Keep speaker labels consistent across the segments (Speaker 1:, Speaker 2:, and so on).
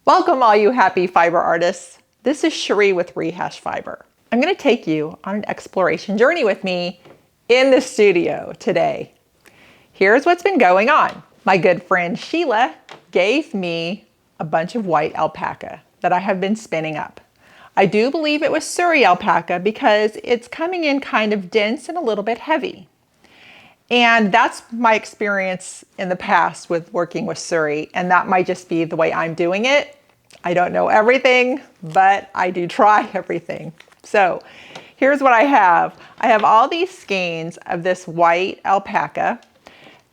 Speaker 1: Welcome all you happy fiber artists. This is Shiree with Rehash Fiber. I'm going to take you on an exploration journey with me in the studio today. Here's what's been going on. My good friend Sheila gave me a bunch of white alpaca that I have been spinning up. I do believe it was Shiree alpaca because it's coming in kind of dense and a little bit heavy. And that's my experience in the past with working with Shiree, and that might just be the way I'm doing it. I don't know everything, but I do try everything. So here's what I have. I have all these skeins of this white alpaca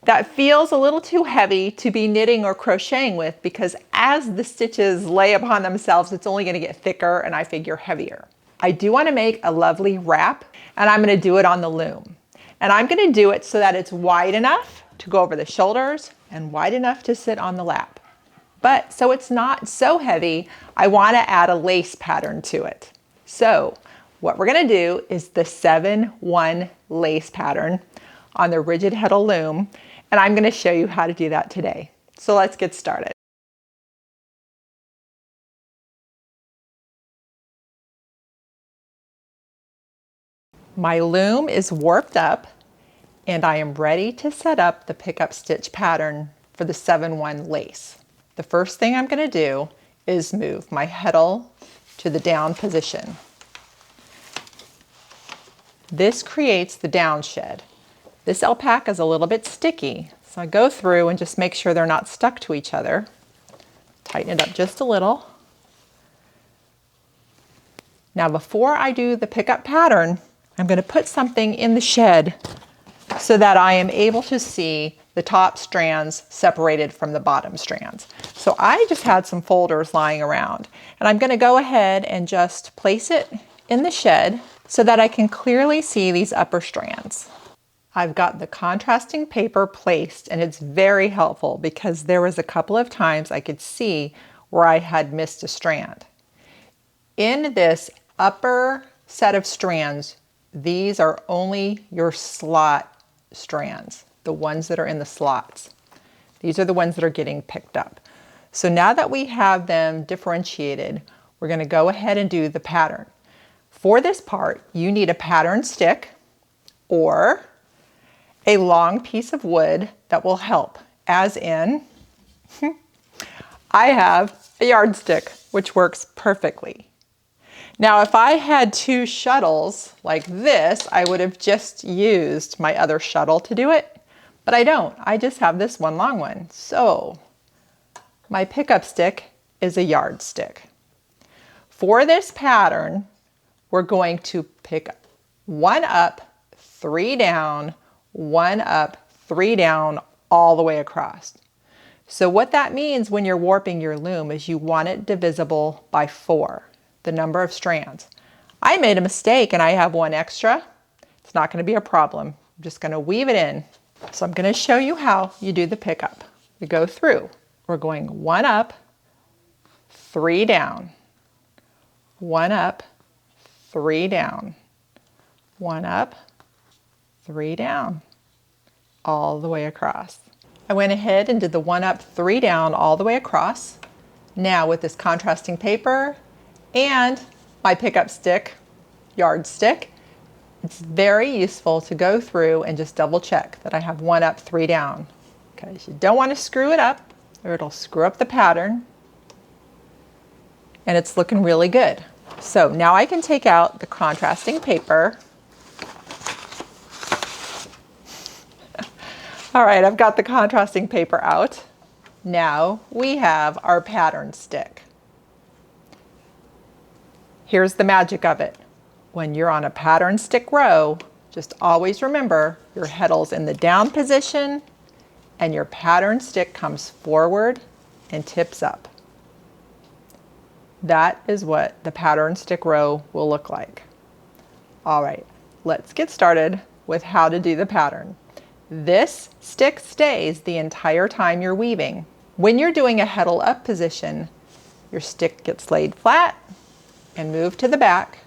Speaker 1: that feels a little too heavy to be knitting or crocheting with because as the stitches lay upon themselves, it's only going to get thicker and I figure heavier. I do want to make a lovely wrap, and I'm going to do it on the loom. And I'm going to do it so that it's wide enough to go over the shoulders and wide enough to sit on the lap. But so it's not so heavy, I want to add a lace pattern to it. So what we're going to do is the 7-1 lace pattern on the rigid Heddle Loom, and I'm going to show you how to do that today. So let's get started. My loom is warped up and I am ready to set up the pickup stitch pattern for the 7-1 lace. The first thing I'm going to do is move my heddle to the down position. This creates the down shed. This alpaca is a little bit sticky, so I go through and just make sure they're not stuck to each other. Tighten it up just a little. Now before I do the pickup pattern, I'm going to put something in the shed so that I am able to see the top strands separated from the bottom strands. So I just had some folders lying around, and I'm going to go ahead and just place it in the shed so that I can clearly see these upper strands. I've got the contrasting paper placed, and it's very helpful because there was a couple of times I could see where I had missed a strand. In this upper set of strands, these are only your slot strands, the ones that are in the slots. These are the ones that are getting picked up. So now that we have them differentiated, we're going to go ahead and do the pattern. For this part, you need a pattern stick or a long piece of wood that will help, as in, I have a yardstick, which works perfectly. Now, if I had two shuttles like this, I would have just used my other shuttle to do it, but I don't. I just have this one long one. So my pickup stick is a yardstick. For this pattern, we're going to pick 1 up, 3 down, 1 up, 3 down, all the way across. So what that means when you're warping your loom is you want it divisible by 4. The number of strands. I made a mistake and I have 1 extra. It's not going to be a problem. I'm just going to weave it in. So I'm going to show you how you do the pickup. We go through. We're going 1 up, 3 down, 1 up, 3 down, 1 up, 3 down, all the way across. I went ahead and did the 1 up, 3 down all the way across. Now with this contrasting paper and my pickup stick, yardstick, it's very useful to go through and just double check that I have 1 up, 3 down. Because you don't want to screw it up or it'll screw up the pattern, and it's looking really good. So now I can take out the contrasting paper. All right, I've got the contrasting paper out. Now we have our pattern stick. Here's the magic of it. When you're on a pattern stick row, just always remember your heddle's in the down position and your pattern stick comes forward and tips up. That is what the pattern stick row will look like. All right, let's get started with how to do the pattern. This stick stays the entire time you're weaving. When you're doing a heddle up position, your stick gets laid flat and moved to the back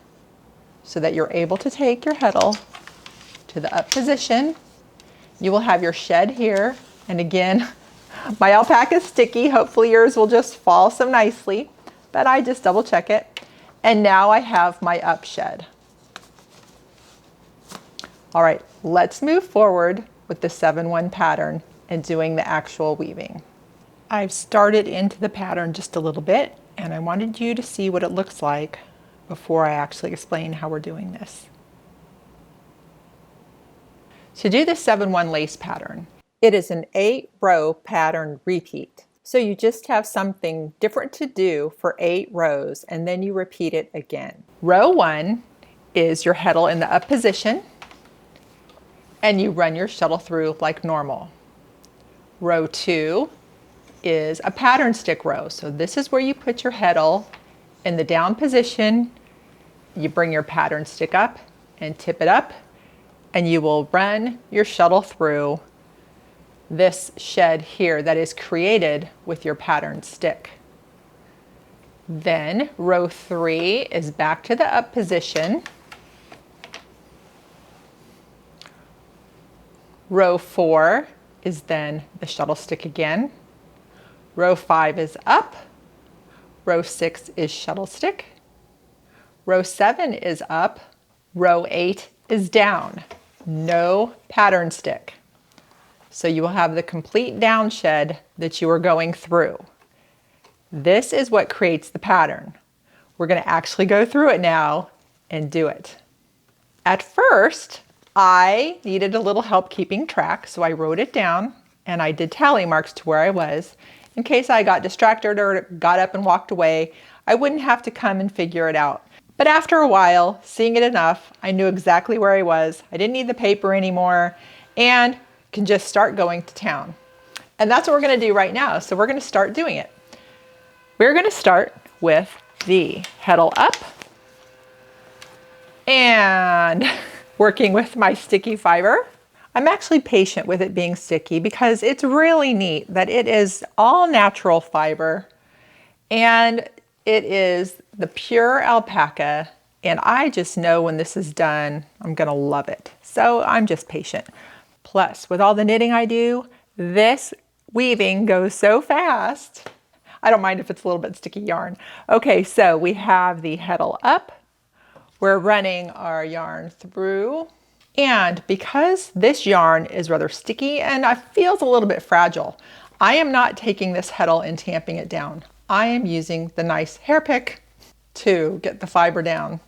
Speaker 1: so that you're able to take your heddle to the up position. You will have your shed here, and again, My alpaca is sticky. Hopefully yours will just fall so nicely, but I just double check it. And now I have my up shed. All right, let's move forward with the 7-1 pattern and doing the actual weaving. I've started into the pattern just a little bit, and I wanted you to see what it looks like before I actually explain how we're doing this. To do the 7-1 lace pattern, it is an 8-row pattern repeat. So you just have something different to do for 8 rows, and then you repeat it again. Row 1 is your heddle in the up position, and you run your shuttle through like normal. Row 2 is a pattern stick row. So this is where you put your heddle in the down position, you bring your pattern stick up and tip it up, and you will run your shuttle through this shed here that is created with your pattern stick. Then row 3 is back to the up position. Row 4 is then the shuttle stick again. Row 5 is up. Row 6 is shuttle stick. Row 7 is up. Row 8 is down. No pattern stick. So you will have the complete down shed that you are going through. This is what creates the pattern. We're going to actually go through it now and do it. At first, I needed a little help keeping track, so I wrote it down and I did tally marks to where I was. In case I got distracted or got up and walked away, I wouldn't have to come and figure it out. But after a while, seeing it enough, I knew exactly where I was. I didn't need the paper anymore and can just start going to town. And that's what we're going to do right now. So we're going to start doing it. We're going to start with the heddle up and working with my sticky fiber. I'm actually patient with it being sticky because it's really neat that it is all natural fiber and it is the pure alpaca, and I just know when this is done, I'm gonna love it. So I'm just patient. Plus, with all the knitting I do, this weaving goes so fast. I don't mind if it's a little bit sticky yarn. Okay, so we have the heddle up. We're running our yarn through. And because this yarn is rather sticky and it feels a little bit fragile, I am not taking this heddle and tamping it down. I am using the nice hair pick to get the fiber down.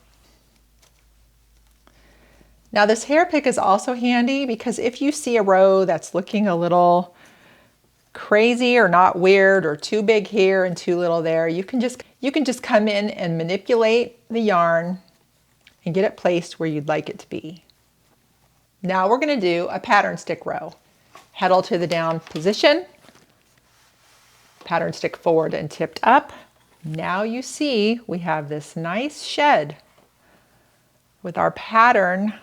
Speaker 1: Now this hair pick is also handy because if you see a row that's looking a little crazy or not weird or too big here and too little there, you can just come in and manipulate the yarn and get it placed where you'd like it to be. Now we're going to do a pattern stick row. Heddle to the down position, pattern stick forward and tipped up. Now you see we have this nice shed with our pattern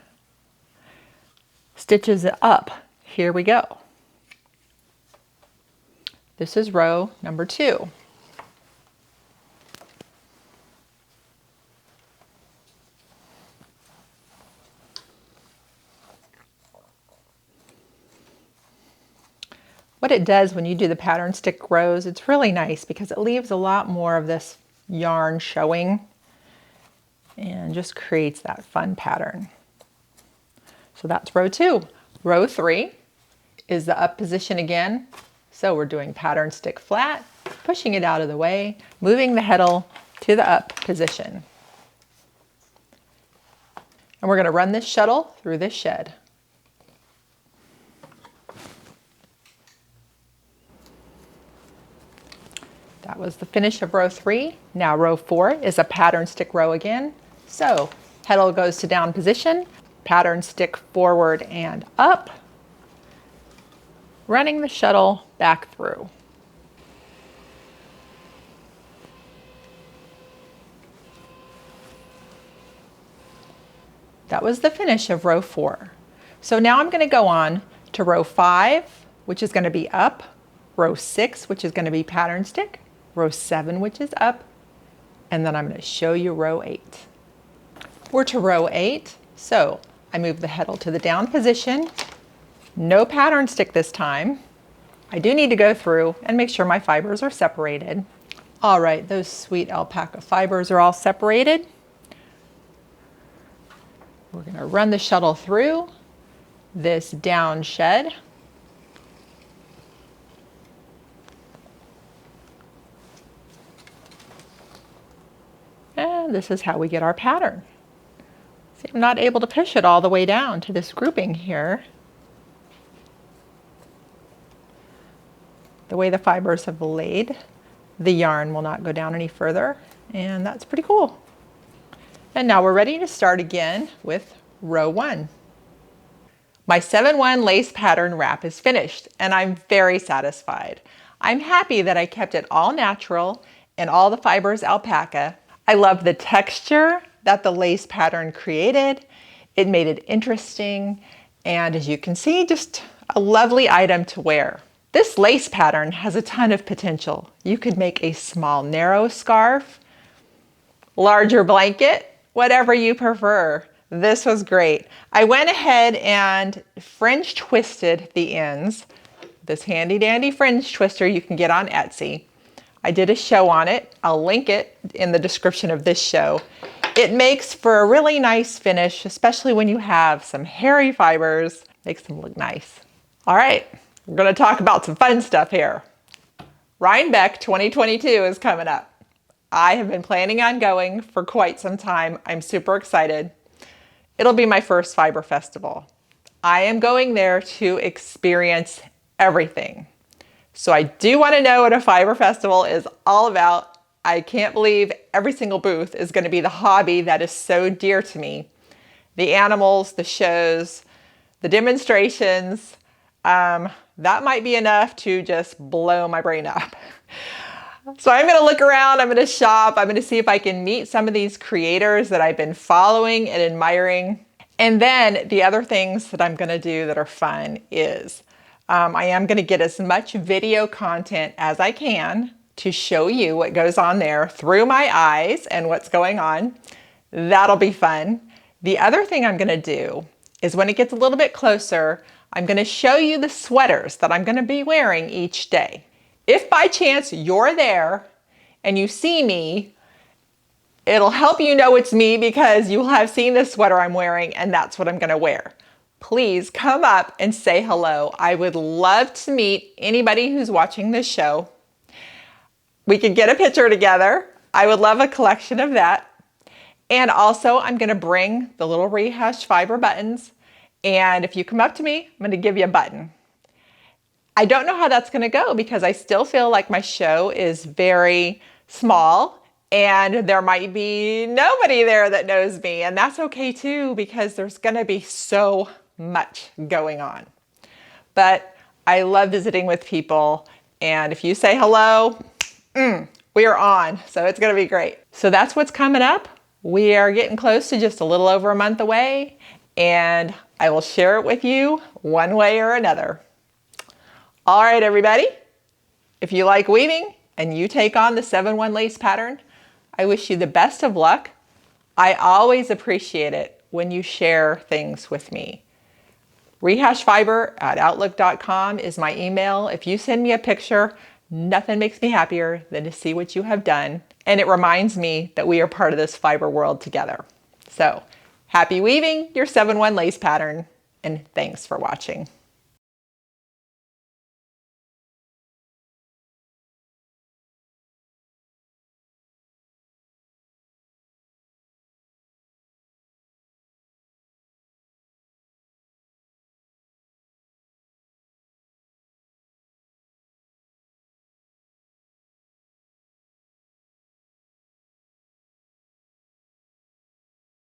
Speaker 1: stitches up. Here we go. This is row number 2. What it does when you do the pattern stick rows, it's really nice because it leaves a lot more of this yarn showing and just creates that fun pattern. So that's row 2. Row 3 is the up position again. So we're doing pattern stick flat, pushing it out of the way, moving the heddle to the up position. And we're going to run this shuttle through this shed. That was the finish of row 3. Now row 4 is a pattern stick row again. So heddle goes to down position, pattern stick forward and up, running the shuttle back through. That was the finish of row 4. So now I'm going to go on to row 5, which is going to be up, row 6, which is going to be pattern stick, row 7, which is up, and then I'm going to show you row 8. We're to row 8, so I move the heddle to the down position, no pattern stick this time, I do need to go through and make sure my fibers are separated. All right, those sweet alpaca fibers are all separated. We're going to run the shuttle through this down shed. And this is how we get our pattern. See, I'm not able to push it all the way down to this grouping here. The way the fibers have laid, the yarn will not go down any further, and that's pretty cool. And now we're ready to start again with row 1. My 7-1 lace pattern wrap is finished, and I'm very satisfied. I'm happy that I kept it all natural and all the fibers alpaca. I love the texture that the lace pattern created. It made it interesting, and as you can see, just a lovely item to wear. This lace pattern has a ton of potential. You could make a small narrow scarf, larger blanket, whatever you prefer. This was great. I went ahead and fringe twisted the ends. This handy dandy fringe twister you can get on Etsy. I did a show on it. I'll link it in the description of this show. It makes for a really nice finish, especially when you have some hairy fibers. Makes them look nice. All right, we're gonna talk about some fun stuff here. Rhinebeck 2022 is coming up. I have been planning on going for quite some time. I'm super excited. It'll be my first fiber festival. I am going there to experience everything. So I do want to know what a fiber festival is all about. I can't believe every single booth is going to be the hobby that is so dear to me. The animals, the shows, the demonstrations, that might be enough to just blow my brain up. So I'm going to look around, I'm going to shop, I'm going to see if I can meet some of these creators that I've been following and admiring. And then the other things that I'm going to do that are fun is I am going to get as much video content as I can to show you what goes on there through my eyes and what's going on. That'll be fun. The other thing I'm going to do is when it gets a little bit closer, I'm going to show you the sweaters that I'm going to be wearing each day. If by chance you're there and you see me, it'll help you know it's me because you'll have seen the sweater I'm wearing and that's what I'm going to wear. Please come up and say hello. I would love to meet anybody who's watching this show. We could get a picture together. I would love a collection of that. And also I'm going to bring the little rehash fiber buttons. And if you come up to me, I'm going to give you a button. I don't know how that's going to go because I still feel like my show is very small and there might be nobody there that knows me, and that's okay too because there's going to be so much going on. But I love visiting with people, and if you say hello, we are on, so it's going to be great. So that's what's coming up. We are getting close to just a little over a month away, and I will share it with you one way or another. All right, everybody, if you like weaving and you take on the 7-1 lace pattern, I wish you the best of luck. I always appreciate it when you share things with me. rehashfiber@outlook.com is my email. If you send me a picture, nothing makes me happier than to see what you have done. And it reminds me that we are part of this fiber world together. So happy weaving your 7-1 lace pattern, and thanks for watching.